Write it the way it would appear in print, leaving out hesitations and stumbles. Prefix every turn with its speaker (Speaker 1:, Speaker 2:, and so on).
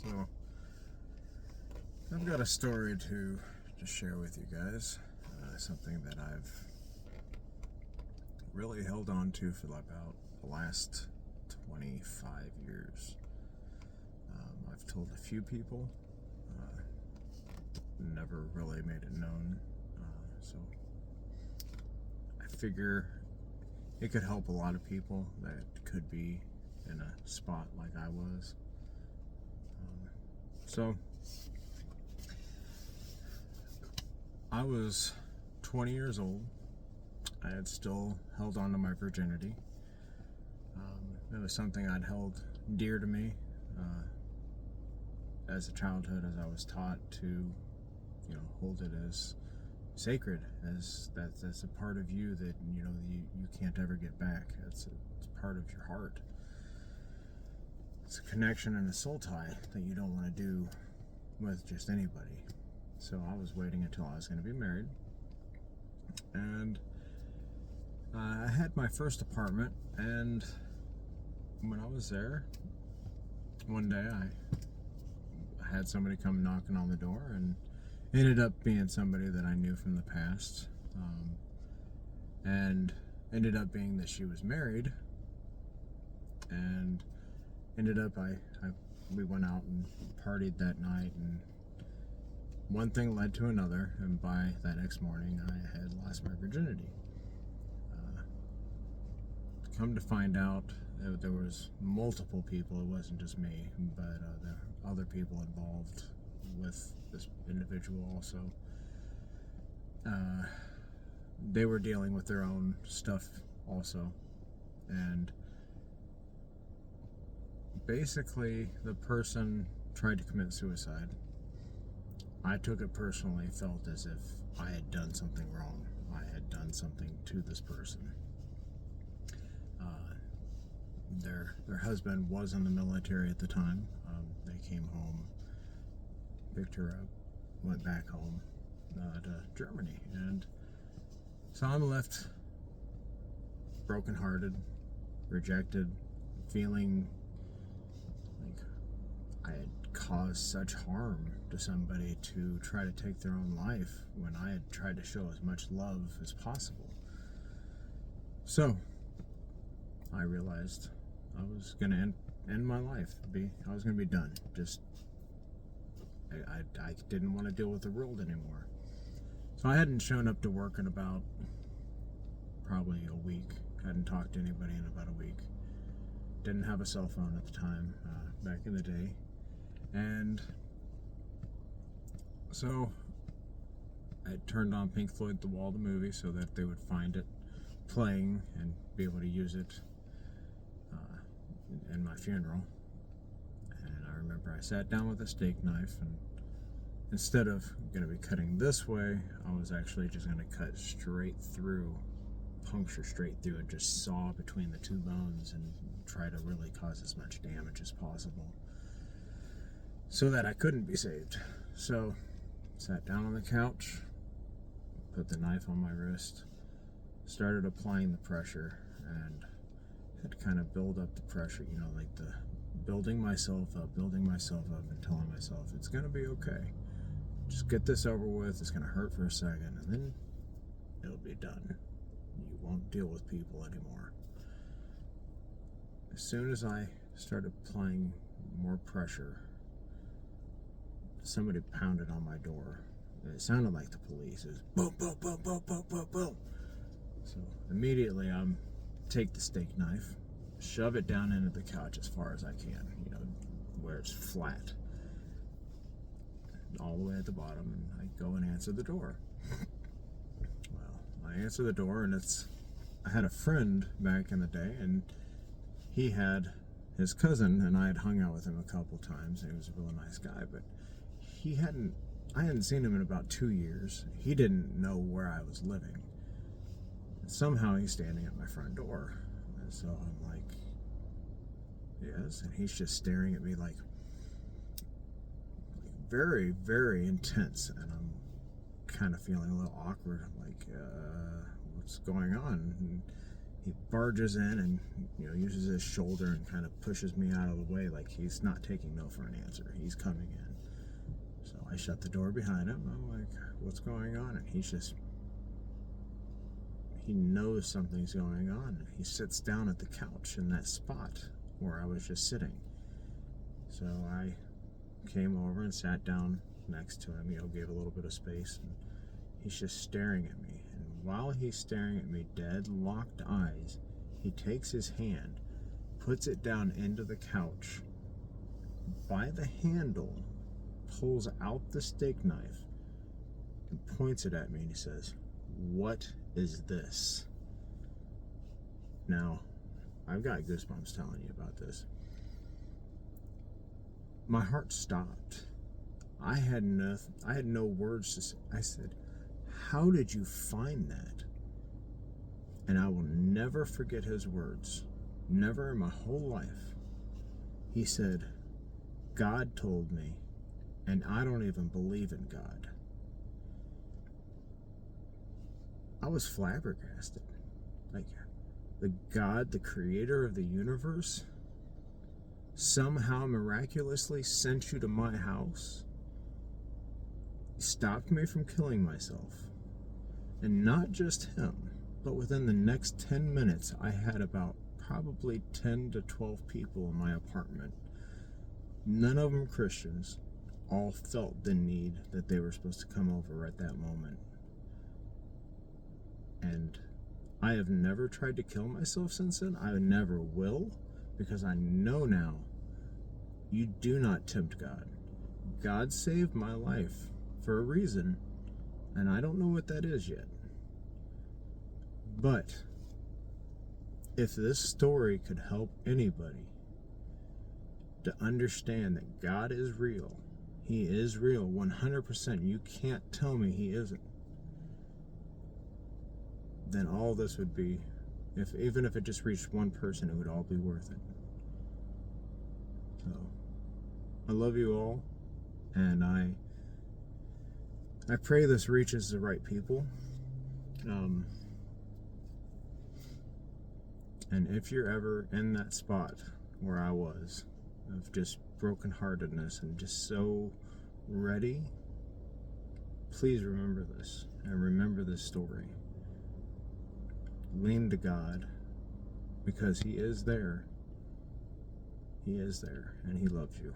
Speaker 1: So, I've got a story to share with you guys. Something that I've really held on to for about the last 25 years. I've told a few people, never really made it known. So, I figure it could help a lot of people that could be in a spot like I was. So, I was 20 years old. I had still held on to my virginity. It was something I'd held dear to me as a childhood, as I was taught to, hold it as sacred, as that's a part of you that you can't ever get back. It's part of your heart. It's a connection and a soul tie that you don't want to do with just anybody. So I was waiting until I was going to be married, and I had my first apartment. And when I was there, one day I had somebody come knocking on the door, and it ended up being somebody that I knew from the past, and ended up being that she was married, and ended up we went out and partied that night, and one thing led to another, and by that next morning I had lost my virginity. Come to find out, there was multiple people. It wasn't just me, but there were other people involved with this individual also. They were dealing with their own stuff also, and basically the person tried to commit suicide. I took it personally, felt as if I had done something wrong. I had done something to this person. Their husband was in the military at the time. They came home, picked her up, went back home to Germany, and so I'm left brokenhearted, rejected, feeling like I had caused such harm to somebody to try to take their own life when I had tried to show as much love as possible. So I realized I was going to end my life. I was going to be done. I didn't want to deal with the world anymore. So I hadn't shown up to work in about probably a week. Hadn't talked to anybody in about a week. Didn't have a cell phone at the time, back in the day. And so I turned on Pink Floyd The Wall, the movie, so that they would find it playing and be able to use it in my funeral. And I remember I sat down with a steak knife, and instead of going to be cutting this way, I was actually just going to cut straight through, puncture straight through, and just saw between the two bones and try to really cause as much damage as possible so that I couldn't be saved. So sat down on the couch, put the knife on my wrist, started applying the pressure, and had to kind of build up the pressure, like the building myself up and telling myself it's going to be okay. Just get this over with. It's going to hurt for a second, and then it'll be done. You won't deal with people anymore. As soon as I started applying more pressure, somebody pounded on my door. It sounded like the police. It was boom, boom, boom, boom, boom, boom, boom. So immediately I'm take the steak knife, shove it down into the couch as far as I can, where it's flat, all the way at the bottom, and I go and answer the door. Well, I answer the door, and I had a friend back in the day, and he had his cousin, and I had hung out with him a couple times, and he was a really nice guy, but I hadn't seen him in about 2 years. He didn't know where I was living. And somehow he's standing at my front door. And so I'm like, yes, and he's just staring at me like very, very intense, and I'm kind of feeling a little awkward. I'm like, what's going on? And he barges in and, uses his shoulder and kind of pushes me out of the way, like he's not taking no for an answer. He's coming in. So I shut the door behind him. I'm like, what's going on? And he knows something's going on. He sits down at the couch in that spot where I was just sitting. So I came over and sat down next to him, gave a little bit of space, and he's just staring at me. And while he's staring at me, dead locked eyes, he takes his hand, puts it down into the couch, by the handle, pulls out the steak knife, and points it at me, and he says, "What is this?" Now, I've got goosebumps telling you about this. My heart stopped. I had no words to say. I said, "How did you find that?" And I will never forget his words. Never in my whole life. He said, "God told me, and I don't even believe in God." I was flabbergasted. Like, the God, the creator of the universe, somehow miraculously sent you to my house, stopped me from killing myself. And not just him, but within the next 10 minutes, I had about probably 10 to 12 people in my apartment. None of them Christians. All felt the need that they were supposed to come over at that moment. And I have never tried to kill myself since then. I never will, because I know now you do not tempt God. God saved my life for a reason, and I don't know what that is yet. But if this story could help anybody to understand that God is real, He is real 100%, you can't tell me He isn't, then all this would be, even if it just reached one person, it would all be worth it. So, I love you all, and I pray this reaches the right people. And if you're ever in that spot where I was, of just brokenheartedness and just so ready, please remember this, and remember this story. Lean to God, because He is there. He is there, and He loves you.